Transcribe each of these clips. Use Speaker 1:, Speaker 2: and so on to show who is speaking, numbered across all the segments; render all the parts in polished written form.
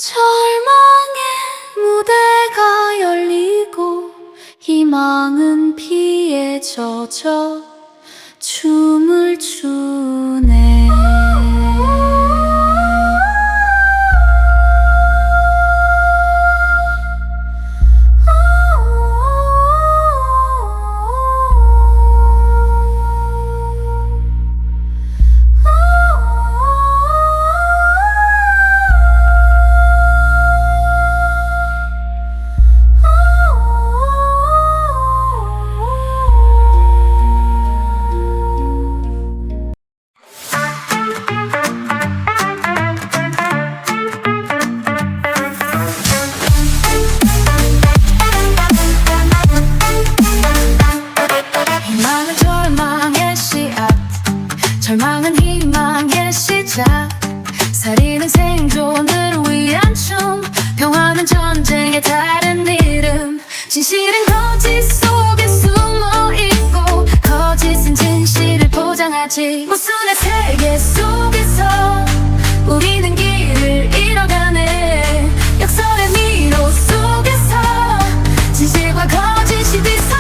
Speaker 1: 절망의 무대가 열리고 희망은 비에 젖어 춤을 추네.
Speaker 2: 절망은 희망의 시작, 살인은 생존을 위한 춤, 평화는 전쟁의 다른 이름. 진실은 거짓 속에 숨어있고 거짓은 진실을 포장하지. 모순의 세계 속에서 우리는 길을 잃어가네. 역설의 미로 속에서 진실과 거짓이 뒤섞여.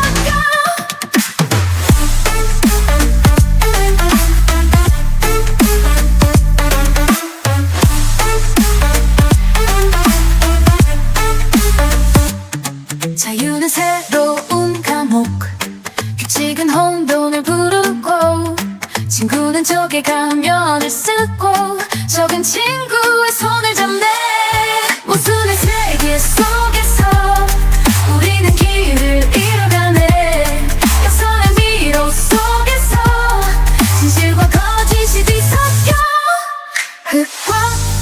Speaker 2: 자유는 새로운 감옥, 규칙은 혼돈을 부르고, 친구는 적의 가면을 쓰고 적은 친구의 손을 잡네. 모순의 세계 속에서 우리는 길을 잃어가네. 역설의 미로 속에서 진실과 거짓이 뒤섞여. 흑과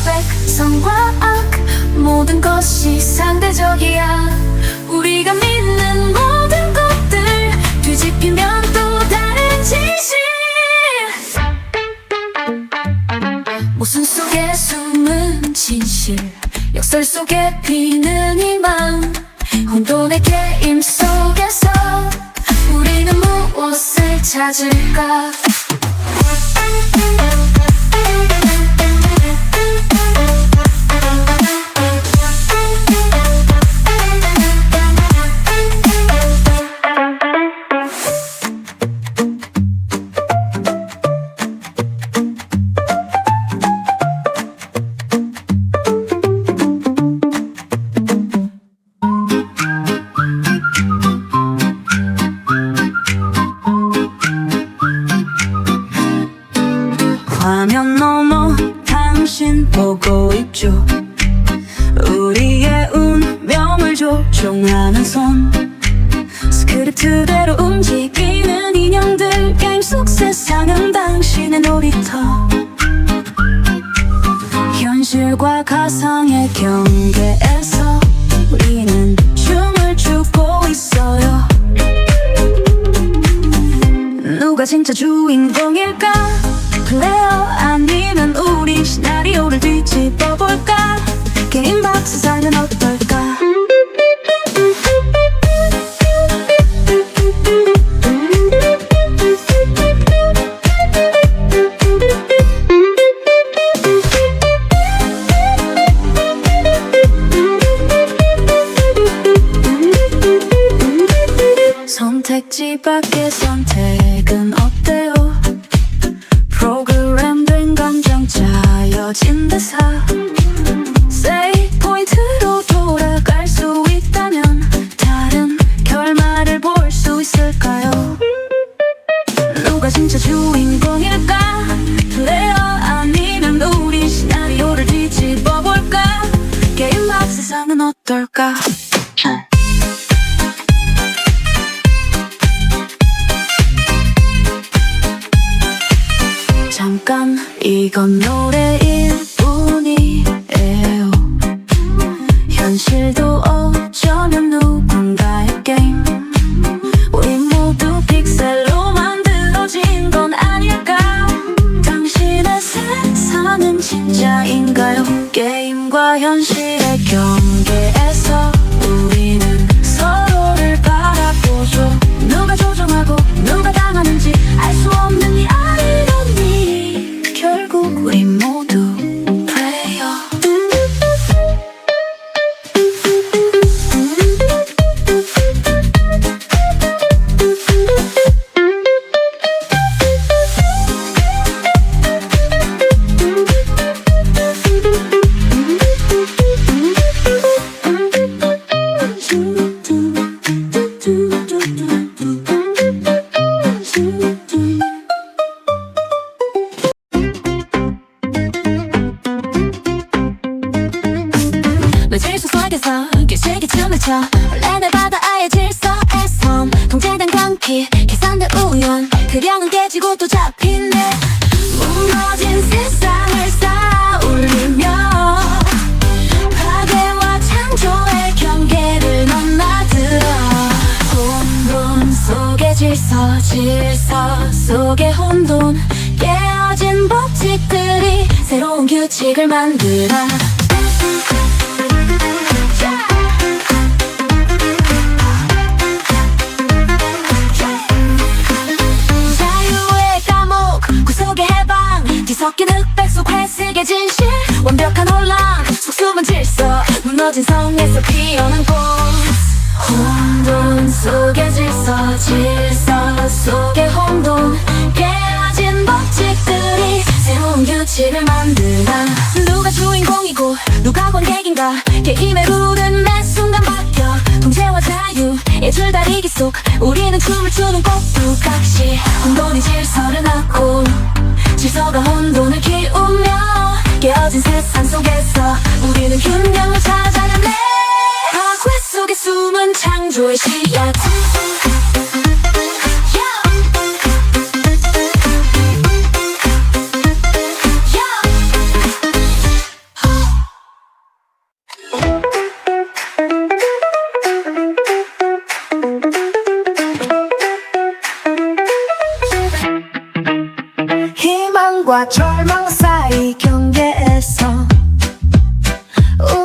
Speaker 2: 백, 선과 악, 모든 것이 상대적이야. 우리가 믿는 모든 것들 뒤집히면 또 다른 진실. 모순 속에 숨은 진실, 역설 속에 피는 희망, 혼돈의 게임 속에서 우리는 무엇을 찾을까?
Speaker 3: 화면 너머 당신 보고 있죠. 우리의 운명을 조종하는 손, 스크립트대로 움직이는 인형들. 게임 속 세상은 당신의 놀이터. 현실과 가상의 경계에서 우리는 춤을 추고 있어요. 누가 진짜 주인공일까? 플레이어 아니면 우리 시나리오를 뒤집어볼까? 게임 박스 살면 어떨까? 선택지 밖의 선택은 어때요? 프로그램된 감정 짜여진 대사. 세이브 포인트로 돌아갈 수 있다면 다른 결말을 볼 수 있을까요? 누가 진짜 주인공일까? 플레이어 아니면 우리 시나리오를 뒤집어볼까? 게임 막 세상은 어떨까? 잠깐, 이건 노래일 뿐이에요. 현실도 어쩌면 누군가의 게임. 우리 모두 픽셀로 만들어진 건 아닐까? 당신의 세상은 진짜인가요? 게임과 현실의 경계에서 우리는 서로를 바라보죠. 누가 조종하고 누가 당하는지 알 수 없는 이 아이러니. 결국 우리 모두 플레이어. 바닥에서 규칙이 춤을 춰 원래 내 바다의 질서에선 통제된 광기 계산된 우연 그령은 깨지고 또 잡히네 무너진 세상을 쌓아올리며 파괴와 창조의 경계를 넘나들어 혼돈 속의 질서 질서 속의 혼돈 깨어진 법칙들이 새로운 규칙을 만들어 자유의 감옥 구속의 해방 뒤섞인 흑백 속 회색의 진실 완벽한 혼란 숙소문 질서 무너진 성에서 피어난 꽃 혼돈 속의 질서 질서 속의 혼돈 깨어진 법칙들이 새로운 규칙을 만들어 누가 주인공이고 누가 관객인가 게임의 룰은 매 순간 바뀌어 통제와 자유 예술다리기 속 우리는 춤을 추는 꼭두각시 혼돈이 질서를 낳고 질서가 혼돈을 키우며 깨어진 세상 속에서 우리는 균형을 찾아내네 파괴 속에 숨은 창조의 씨앗
Speaker 4: 희망과 절망 사이 경계에서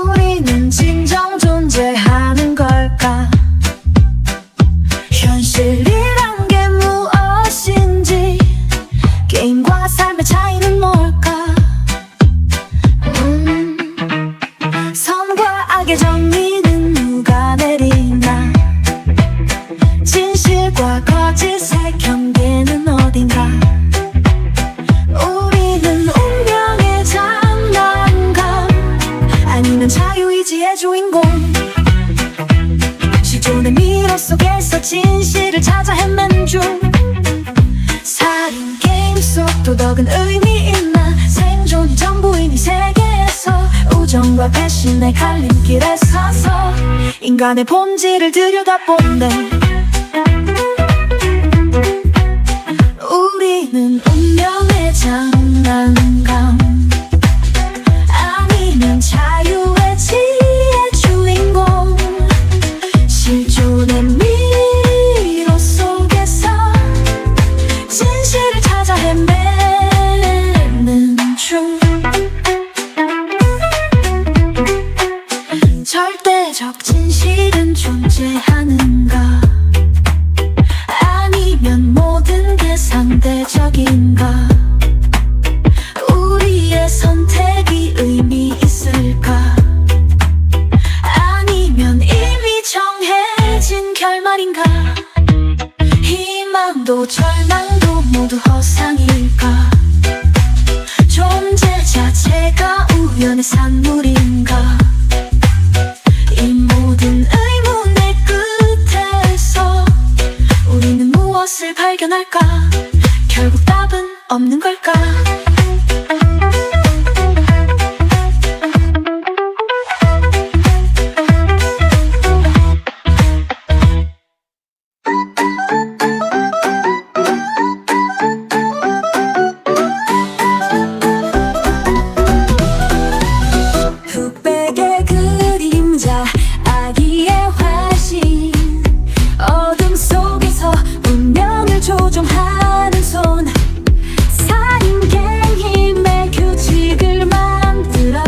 Speaker 4: 우리는 진정 존재하는 걸까? 현실이란 게 무엇인지 게임과 삶의 차이는 뭘까? 선과 악의 정의는 누가 내리나? 진실과 거짓의 경계는 어딘가? 우리는 운명의 장난감 아니면 자유의지의 주인공 실존의 미로 속에서 진실을 찾아 헤매는 중 살인 게임 속 도덕은 의미 있나 생존이 전부인 이 세계에서 우정과 배신의 갈림길에 서서 인간의 본질을 들여다본대 우리는 운명의 장난감 아니면 자유의 지혜의 주인공 실존의 미로 속에서 진실을 찾아 헤매는 중 절대적 진실은 존재하는가 아니면 모든 게 상대적인가 우리의 선택이 의미 있을까 아니면 이미 정해진 결말인가 희망도 절망도 모두 허상일까 존재 자체가 우연의 산물인가 이 모든 의문의 끝에서 우리는 무엇을 발견할까 결국 답은 없는 걸까 흑백의 그림자 아기의 화신 어둠 속에서 운명을 조종하는 손 살인 게임의 규칙을 만들어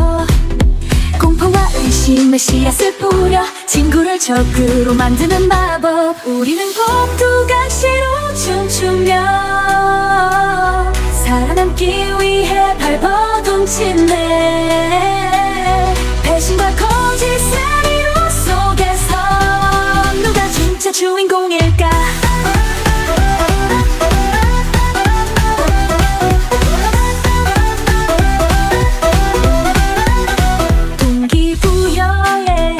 Speaker 4: 공포와 의심의 씨앗을 뿌려 친구를 적으로 만드는 마법 우리는 꼭두각시로 춤추며 살아남기 위해 발버둥치네 배신과 거짓의 미로 속에서 누가 진짜 주인공일까 동기부여의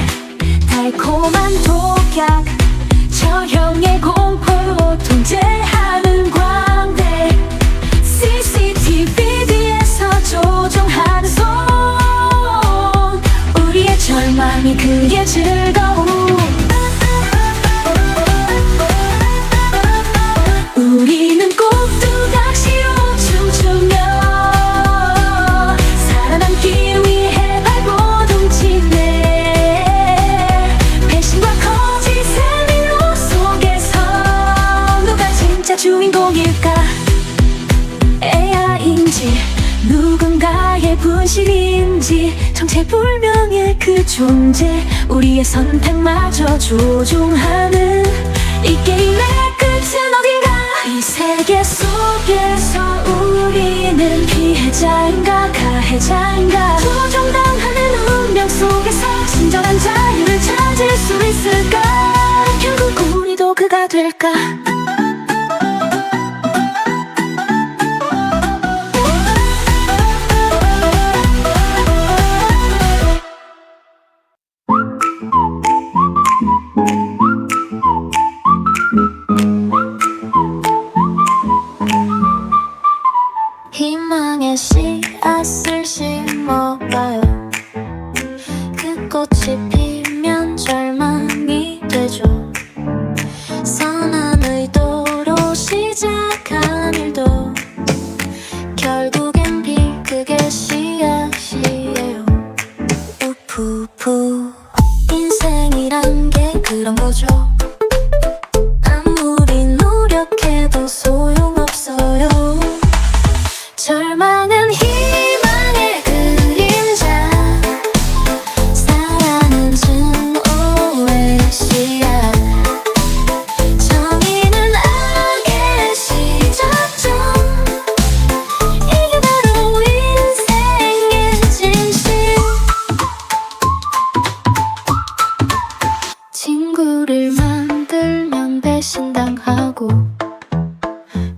Speaker 4: 달콤한 독약 저형의 공포 통제하는 광대 CCTV 뒤에서 조종하는 손 우리의 절망 세상이 그게 즐거워. 우리는 꼭두각시로 춤추며 살아남기 위해 발버둥 치네. 배신과 거짓의 미로 속에서 누가 진짜 주인공일까? AI인지 누군가의 분실인지 정체불명의 그 존재, 우리의 선택마저 조종하는 이 게임의 끝은 어딘가? 이 세계 속에서 우리는 피해자인가 가해자인가? 조종당하는 운명 속에서 진정한 자유를 찾을 수 있을까? 결국 우리도 그가 될까?
Speaker 3: 희망의 씨앗을 심어봐요. 그 꽃이 피면 절망이 되죠. 선한 의도로 시작한 일도 결국엔 비 그게 씨앗이에요. 우푸푸 인생이란 게 그런 거죠. 아무리 노력해도 소용없어요. 절망은 희망의 그림자, 사랑은 증오의 씨앗, 정의는 악의 시작점. 이게 바로 인생의 진실. 친구를 만들면 배신당하고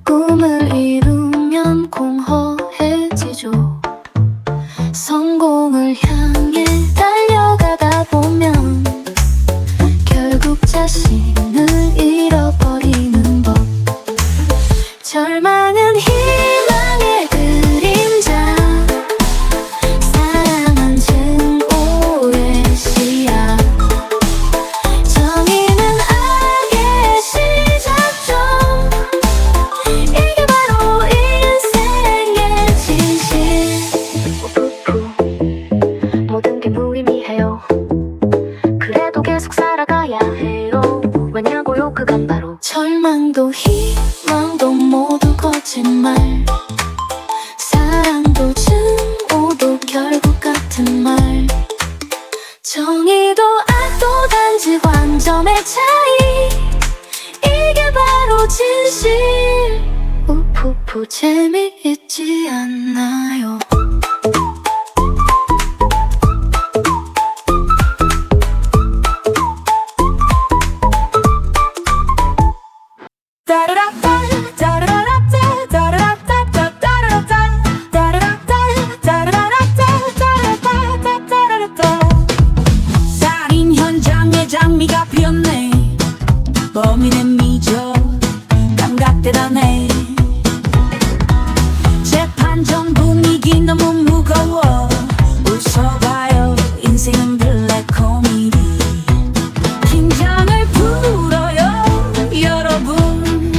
Speaker 3: 꿈을 이루면 공허해지죠. 성공을 향해 달려가다 보면 결국 자신을 잃어버리는 법. 절망은 희망의 그림자, 사랑은 증오의 씨앗, 정의는 악의 시작점. 이게 바로 인생의 진실. 모든 게 무의미해요. 그래도 계속 살아가야 해요. 왜냐고요? 그건 바로 절망도 희망도 모두 거짓말, 사랑도 증오도 결국 같은 말, 정의도 악도 단지 관점의 차이. 이게 바로 진실. 우푸푸 재미있지 않나요?
Speaker 4: 살인 현장에 장미가 피었네. 범인의 미저 감각 대단해. 재판정 분위기 너무 무거워. 웃어봐요, 인생은 블랙 코미디. 긴장을 풀어요 여러분,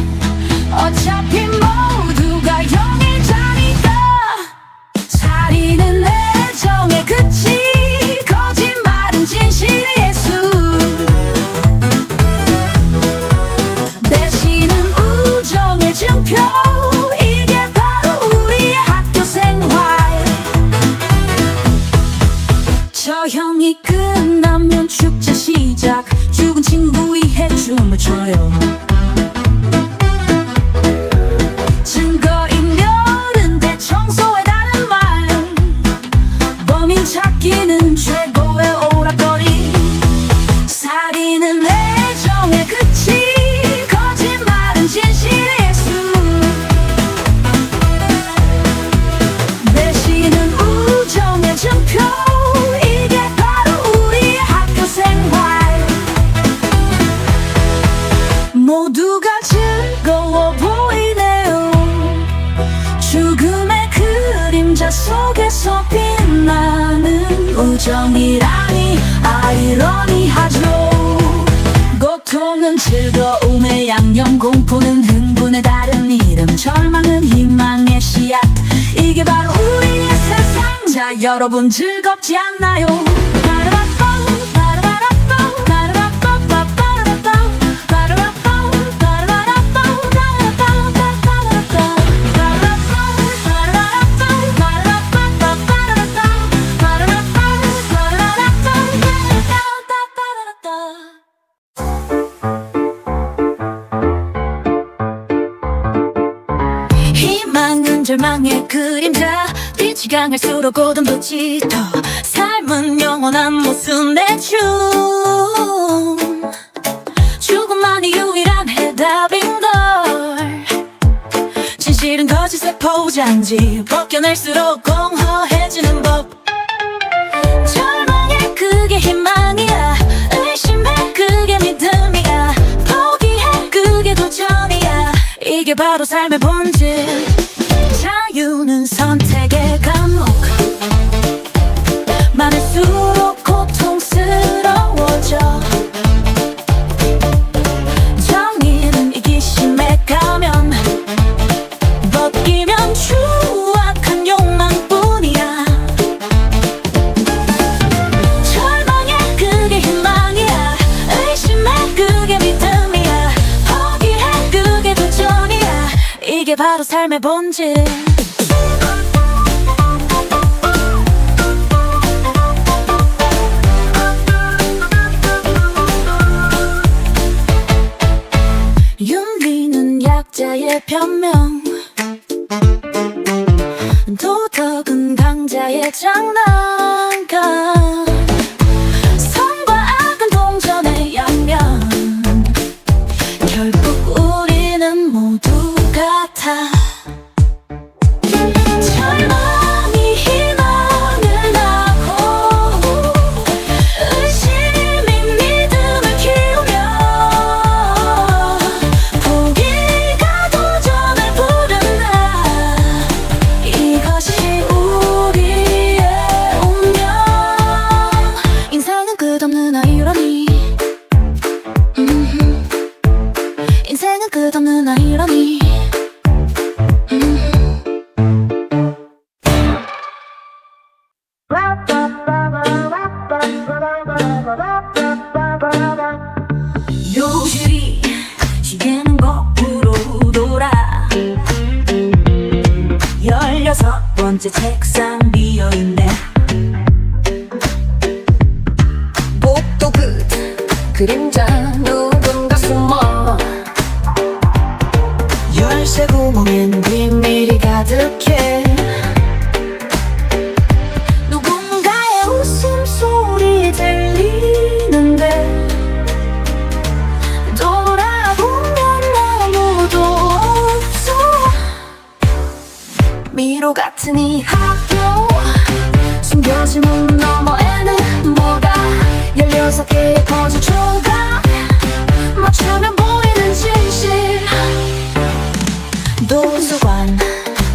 Speaker 4: 어차피 모두가 용의자니까. 살인은 애정의 끝이, 거짓말은 진실의 예술, 배신은 우정의 증표. 이게 바로 우리의 학교 생활. 저 형이 끝나면 축제 시작. 죽은 친구 위해 춤을 춰요. 증거인멸은 대청소에 다른 말, 범인 찾기는 최고의 오락거리. 살인은 애정의 끝이, 거짓말은 진실의 예술, 배신은 우정의 증표. 이게 바로 우리의 학교 생활. 모두가 즐거워 보이네요. 죽음의 그림자 속에서 빛나는 우정이라니.
Speaker 2: 아이러니하죠. 고통은 즐거움의 양념, 공포는 흥분의 다른 이름, 절망은 희망의 씨앗. 이게 바로 우리의 세상. 자, 여러분 즐겁지 않나요?
Speaker 3: 희망은 절망의 그림자, 빛이 강할수록 어둠도 짙어. 삶은 영원한 모순의 춤, 죽음만이 유일한 해답인걸. 진실은 거짓의 포장지, 벗겨낼수록 공허해지는 법. 절망해, 그게 희망이야. 의심해, 그게 믿음이야. 포기해, 그게 도전이야. 이게 바로 삶의 본질. 자유는 선택의 감옥, 많을수록 고통스러워져. 정의는 이기심의 가면, 벗기면 추악한 욕망뿐이야. 절망해, 그게 희망이야. 의심해, 그게 믿음이야. 포기해, 그게 도전이야. 이게 바로 삶의 본질. 윤리는 약자의 변명, 도덕은 강자의 장난감. 선과 악은 동전의 양면, 결국 우리는 모두 같아. 절망이 희망을 낳고, 의심이 믿음을 키우며, 포기가 도전을 부른다. 이것이 우리의 운명. 인생은 끝없는 아이러니, 인생은 끝없는 아이러니. 요실이 시계는 거꾸로 돌아. 16번째 책상 비어있네. 복도 끝 그림자 누군가 숨어. 열쇠 구멍엔 비밀이 가득해. 누군가의 웃음소리 들리는데, 돌아보면 아무도 없어. 미로 같은 이 학교, 숨겨진 문 너머에는 뭐가 16개의 퍼즐 조각, 맞추면 보이는 진실. 도서관,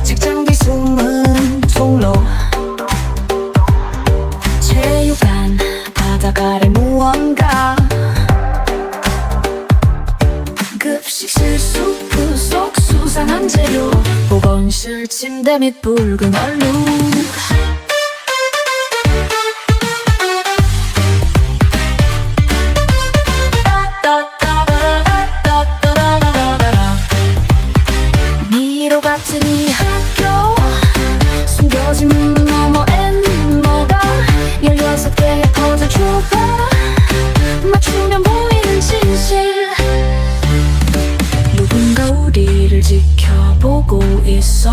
Speaker 3: 직장 뒤 숨은 통로, 체육관, 바닥 아래 무언가. 급식 실수, 속 수상한 재료, 보건실 침대 및 붉은 얼룩. 미로 같은 이 학교, 숨겨진 문 너머엔 뭐가 16개의 퍼즐 조각, 맞추면 보이는 진실. 누군가 우리를 지켜보고 있어.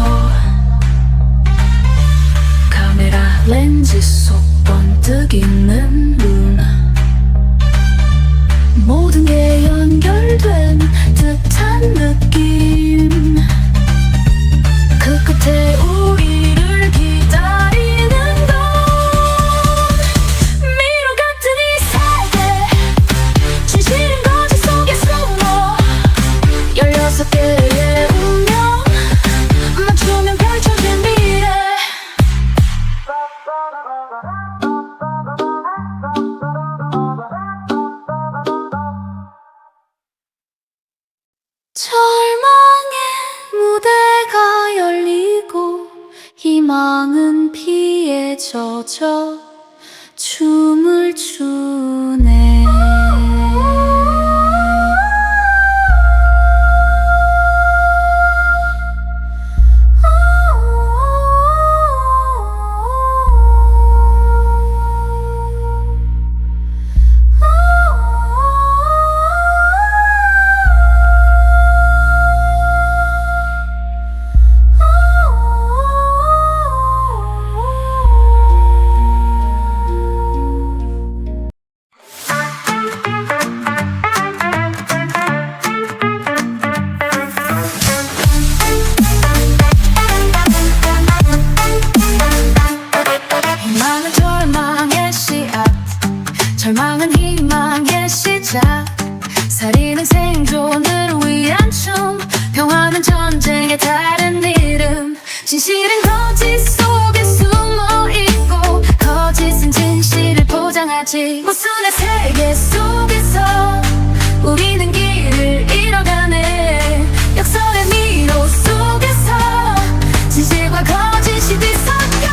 Speaker 1: 젖어 춤을 추네.
Speaker 4: 희망은 절망의 씨앗, 절망은 희망의 시작. 살인은 생존을 위한 춤, 평화는 전쟁의 다른 이름. 진실은 거짓 속에 숨어있고 거짓은 진실을 포장하지. 모순의 세계 속에서 우리는 길을 잃어가네. 역설의 미로 속에서 진실과 거짓이 뒤섞여.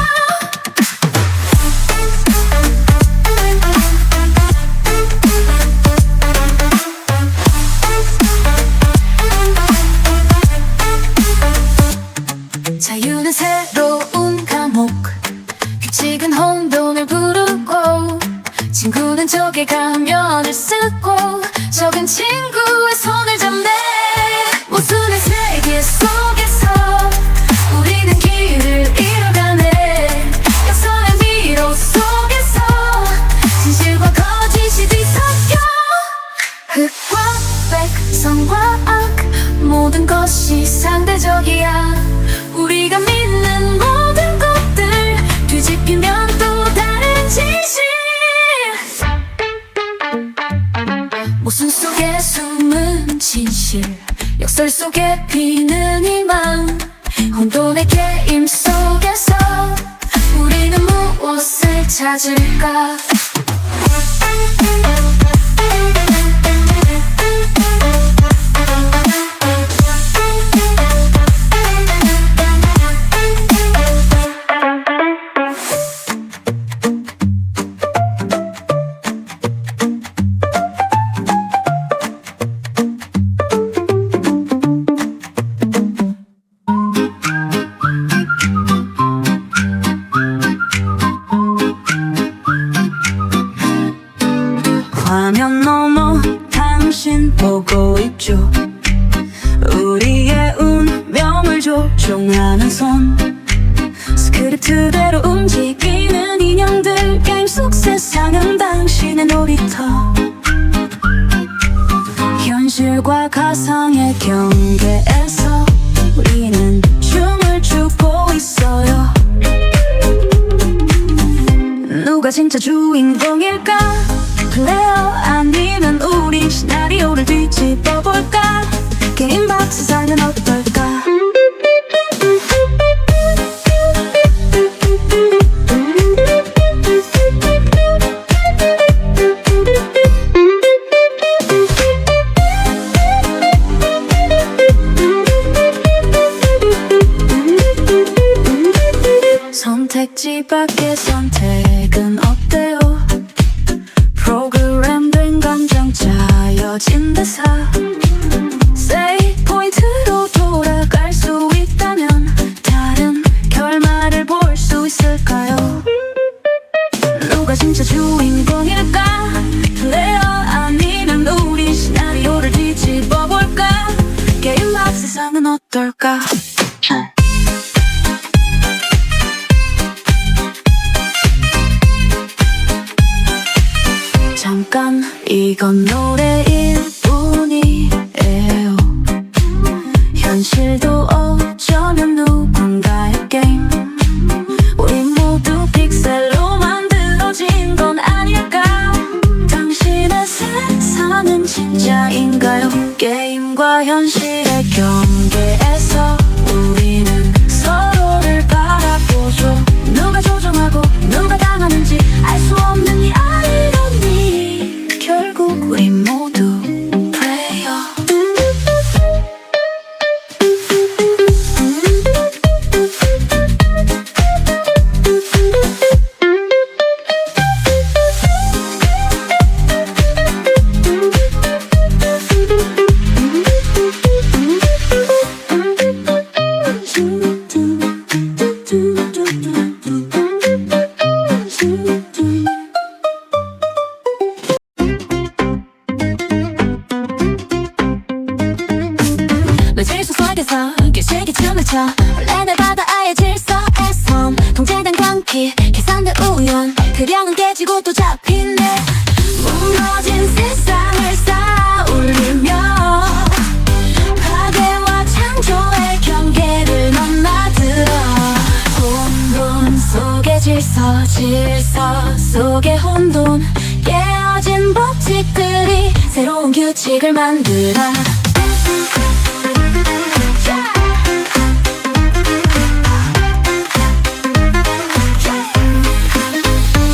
Speaker 4: 자유는 새로운 감옥, 규칙은 혼돈을 부르고, 친구는 적의 가면을 쓰고 적은 친구의 손을 잡네. 모순의 세계 속에서 우리는 길을 잃어가네. 역설의 미로 속에서 진실과 거짓이 뒤섞여. 흑과 백, 선과 악, 모든 것이 상대적이야. 우리가 믿는 모든 것들 뒤집히면 또 다른 진실. 모순 속에 숨은 진실, 역설 속에 피는 희망. 혼돈의 게임 속에서 우리는 무엇을 찾을까?
Speaker 2: 화면 너머 당신 보고 있죠. 우리의 운명을 조종하는 손, 스크립트대로 움직이는 인형들. 게임 속 세상은 당신의 놀이터. 현실과 가상의 경계에서 우리는 춤을 추고 있어요. 누가 진짜 주인공일까? 플레이어 아니면 우리 시나리오를 뒤집어볼까? 게임 박스 사는 어떨까? 선택지 밖의 선택은 어때요? 프로그램된 감정 짜여진 대사. 세이브 포인트로 돌아갈 수 있다면 다른 결말을 볼 수 있을까요? 누가 진짜 주인공일까? 플레이어 아니면 우리 시나리오를 뒤집어볼까? 게임 막 세상은 어떨까? 잠깐 이건 노래일 뿐이에요. 현실도 어쩌면 누군가의 게임. 우리 모두 픽셀로 만들어진 건 아닐까? 당신의 세상은 진짜인가요? 게임과 현실의 경계에서 우리는 서로를 바라보죠. 누가 조종하고 누가 당하는지 알 수 없는 이 아이러니. 결국 우리 모두 플레이어.
Speaker 3: 실기춤을 춰 원래 내 바다 아예 질서에선 통제된 광기 계산된 우연 그령은 깨지고 또 잡히네 무너진 세상을 쌓아올리며 파괴와 창조의 경계를 넘나들어 혼돈 속의 질서 질서 속의 혼돈 깨어진 법칙들이 새로운 규칙을 만들어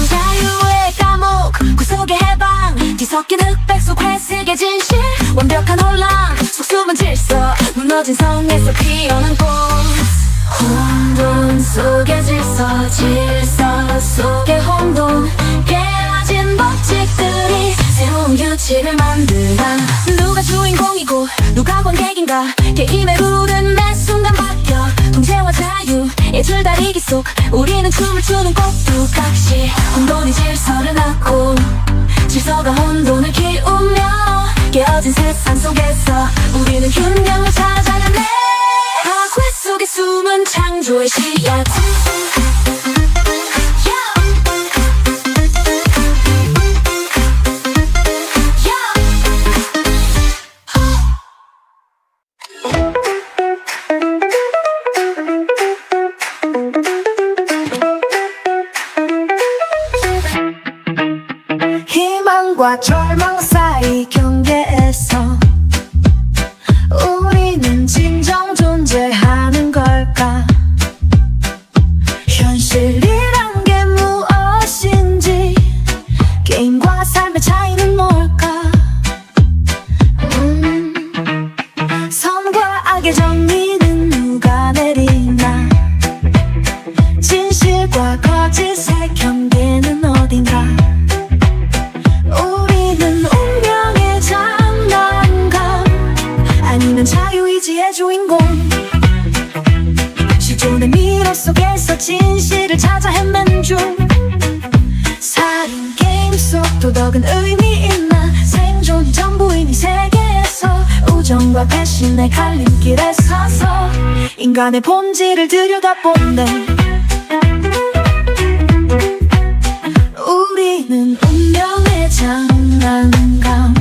Speaker 3: 자유의 감옥 구속의 해방 뒤섞인 흑백 속 회색의 진실 완벽한 혼란 속 숨은 질서 무너진 성에서 피어난 꽃 혼돈 속의 질서 질서 속의 혼돈 깨어진 법칙들이 새로운 규칙을 만들어 누가 주인공이고 누가 관객인가 게임의 룰은 매 순간 바뀌어 통제와 자유의 줄다리기 속 우리는 춤을 추는 꼭두각시 혼돈이 질서를 낳고 질서가 혼돈을 키우며 깨어진 세상 속에서 우리는 균형을 찾아내네 파괴 속에 숨은 창조의 씨앗
Speaker 4: 희망과 절망 사이 경계에서 우리는 진정 존재하는 걸까 현실이란 게 무엇인지 게임과 삶의 차이는 뭘까 선과 악의 정의는 누가 내리나 진실과 거짓의 경계는 어딘가 우리는 운명의 장난감 아니면 자유의지의 주인공 시존의 미로 속에서 진실을 찾아 헤맨 중 살인 게임 속 도덕은 의미 있나 생존이 전부인 이 세계에서 우정과 배신의 갈림길에 서서 인간의 본질을 들여다본다 우리는 운명의 장난감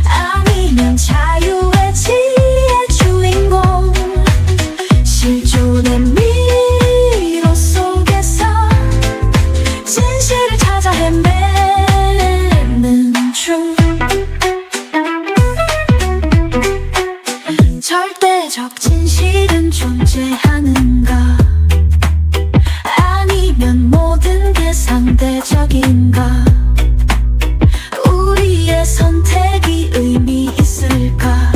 Speaker 4: 아니면 자유의 지혜의 주인공 실존의 미로 속에서 진실을 찾아 헤매는 중 절대적 진실은 존재하는가 아니면 모든 게 상대적인가 우리의 선택이 의미 있을까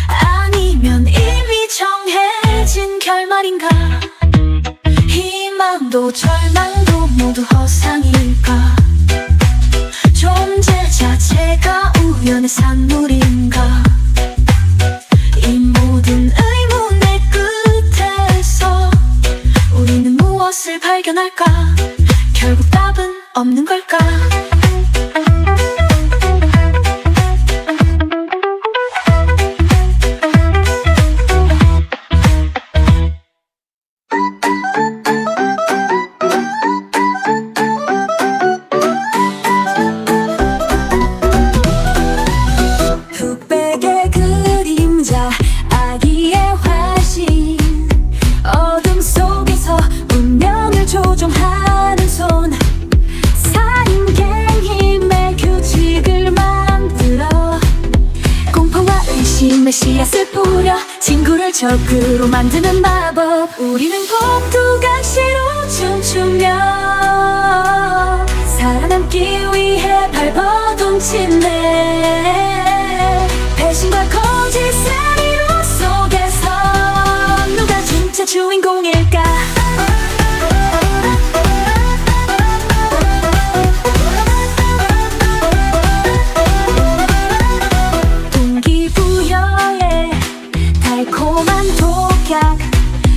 Speaker 4: 아니면 이미 정해진 결말인가 희망도 절망도 모두 허상일까 존재 자체가 우연의 산물인가 이 모든 의문의 끝에서 우리는 무엇을 발견할까 결국 답은 없는 걸까
Speaker 3: 흑백의 그림자 아기의 화신 어둠 속에서 운명을 조종하는 손 살인 게임의 규칙을 만들어 공포와 의심의 씨앗을 뿌려 친구를 적으로 만드는 마법 우리는 꼭두각시로 춤추며 살아남기 위해 발버둥치네 배신과 거짓의 미로 속에서 누가 진짜 주인공일까 동기부여의 달콤한 독약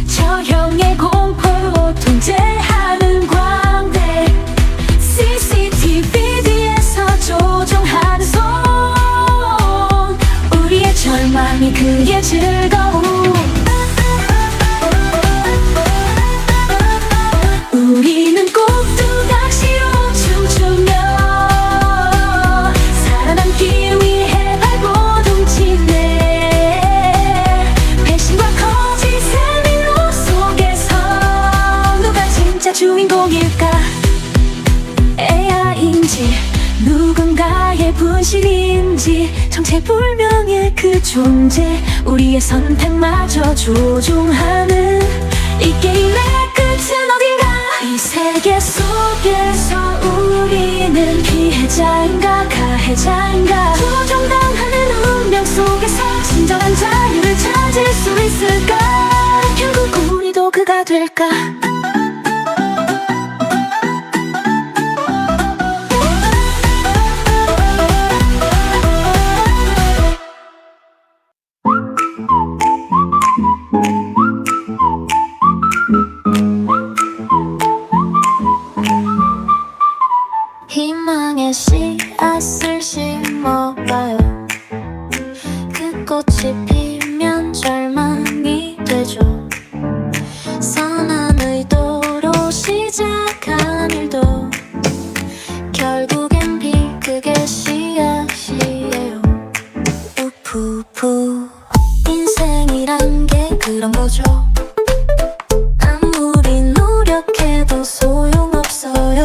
Speaker 3: 저형의 공포 통제하는 광대 CCTV 뒤에서 조종하는 손 우리의 절망이 그의 즐거움
Speaker 4: 꿈인지 누군가의 분실인지 정체불명의 그 존재, 우리의 선택마저 조종하는 이 게임의 끝은 어딘가. 이 세계 속에서 우리는 피해자인가 가해자인가, 조종당하는 운명 속에서 진정한 자유를 찾을 수 있을까. 결국 우리도 그가 될까.
Speaker 3: 희망의 씨앗을 심어봐요. 그 꽃이 피면 절망이 되죠. 선한 의도로 시작한 일도 결국엔 비극의 씨앗이에요. 우푸푸. 인생이란 게 그런 거죠. 아무리 노력해도 소용없어요.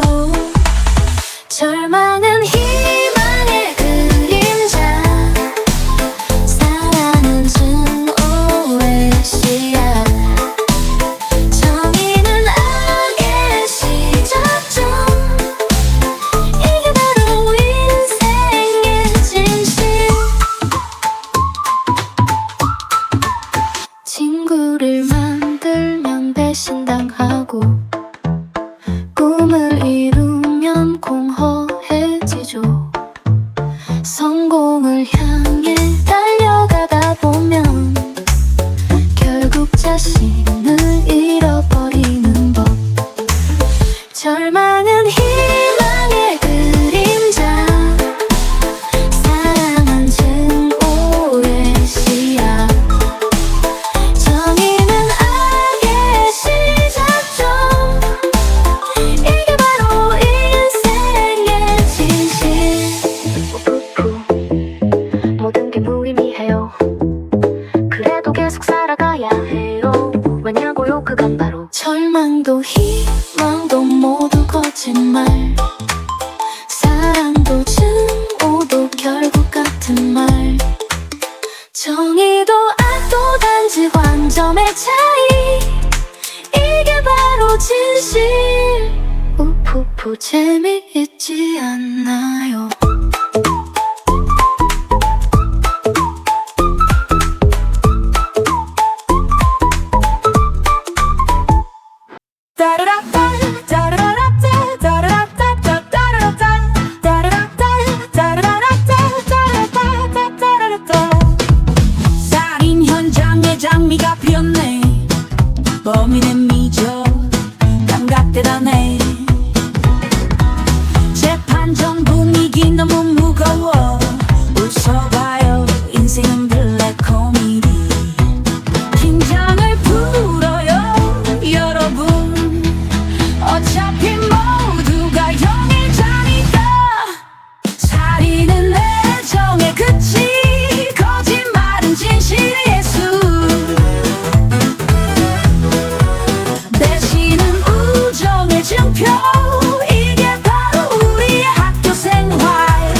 Speaker 3: 절망은 희망의 그림자, 사랑은 증오의 씨앗, 정의는 악의 시작점. 이게 바로 인생의 진실. 친구를 만들면 배신당하고, 꿈을 이루면 공허해지죠. 성공을 향해 달려가다 보면 결국 자신을 잃어버리는 법. 절망은 희망의 그림자, 사랑은 증오의 씨앗, 정의는 악의 시작점. 이게 바로 인생의 진실. 모든 게 무의미해요. 그래도 계속 살아가야 해요. 왜냐고요? 그건 바로 절망도 희망도 모두 거짓말, 사랑도 증오도 결국 같은 말, 정의도 악도 단지 관점의 차이. 이게 바로 진실. 우푸푸. 재미있지 않나요?
Speaker 2: 살인 현장에 장미가 피었네. 범인의 미저 감각대단해. 재판정 분위기 너무 무거워. 웃어봐요, 인생은 블랙 코미디. 긴장을 풀어요 여러분, 어차피 모두가 영일자니까. 살인은 애정의 끝이, 거짓말은 진실의 예수, 배신은 우정의 증표. 이게 바로 우리의 학교 생활.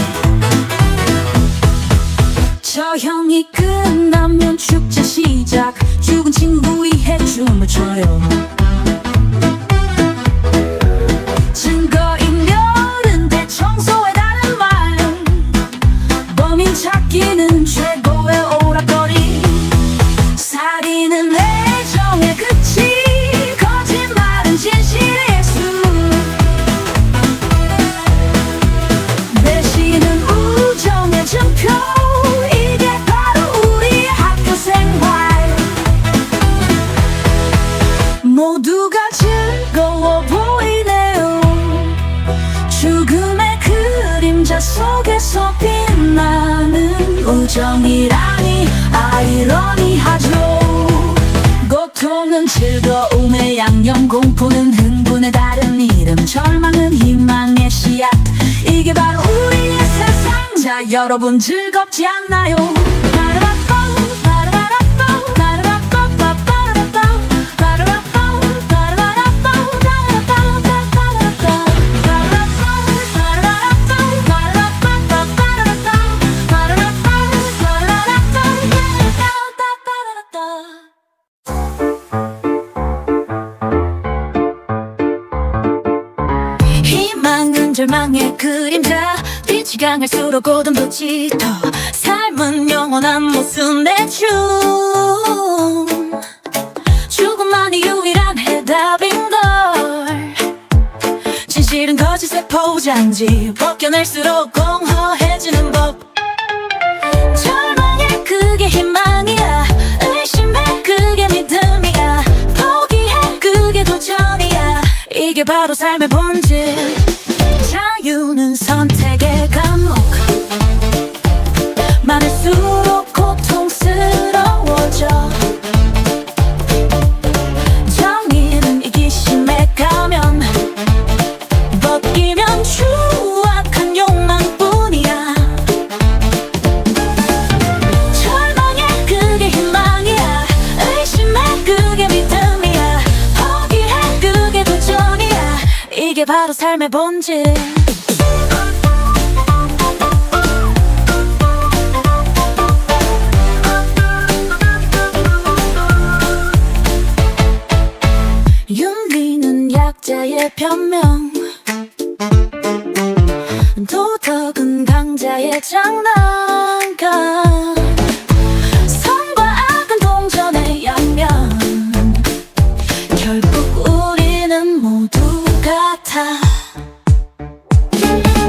Speaker 2: 저형이 끝나면 축제 시작. 죽은 친구 위해 춤을 춰요. 증거인멸은 대청소에 다른 말, 범인 찾기는 최고의 오락거리. 살인은 애정의 끝이, 거짓말은 진실의 예수, 배신은 우정의 증표. 이게 바로 우리의 학교 생활. 모두가 즐거워 보이네요. 죽음의 그림자 속에서 빛나는 우정이라니 아이러니하죠. 고통은 즐거움의 양념, 공포는 흥분의 다른 이름, 절망은 희망의 씨앗. 이게 바로 우리의 세상. 자, 여러분 즐겁지 않나요? 절망의 그림자 빛이 강할수록 어둠도 짙어 삶은 영원한 모순의 춤 죽음만이 유일한 해답인걸 진실은 거짓의 포장지 벗겨낼수록 공허해지는 법 절망해 그게 희망이야 의심해 그게 믿음이야 포기해 그게 도전이야 이게 바로 삶의 본질 자유는 선택의 감옥 많을수록 고통스러워져 정의는 이기심에 가면 벗기면 추악한 욕망뿐이야 절망해 그게 희망이야 의심해 그게 믿음이야 포기해 그게 도전이야 이게 바로 삶의 본질 윤리는 약자의 변명 도덕은 강자의 장난감 선과 악은 동전의 양면 결국 우리는 모두 같아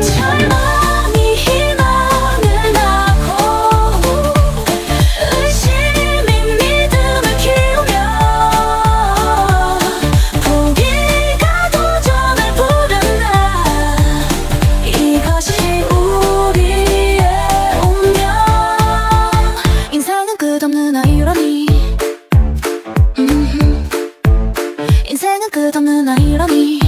Speaker 2: 절망이 희망을 낳고 의심이 믿음을 키우며 포기가 도전을 부른다 이것이 우리의 운명 인생은 끝없는 아이러니 인생은 끝없는 아이러니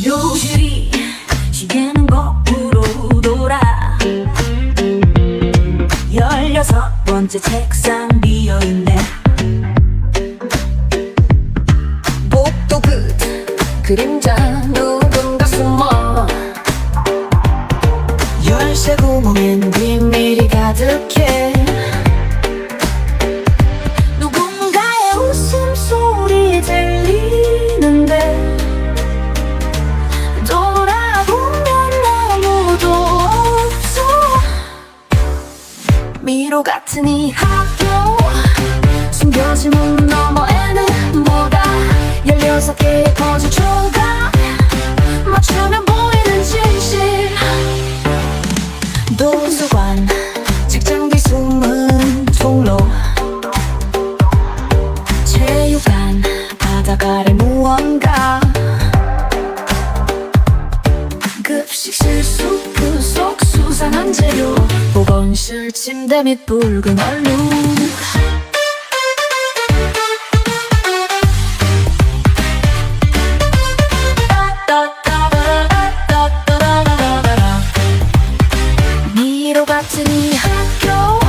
Speaker 2: 요실이 시계는 거꾸로 돌아 16번째 책상 비어있네 복도 끝 그림자 누군가 숨어 열쇠 구멍엔 비밀이 가득해 누군가의 웃음소리 들리는데 돌아보면 아무도 없어 미로 같은 이 학교 숨겨진 문 너머에는 뭐가 16개의 퍼즐 조각 맞추면 보이는 진실 도서관 책장 뒤 숨은 통로 체육관 바닥 아래 무언가 급식실 수프 속 수상한 재료 보건실 침대 및 붉은 얼룩 미로 같은 이 학교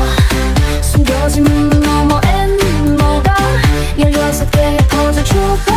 Speaker 2: 숨겨진 문 너머엔 뭐가 16개의 퍼즐 조각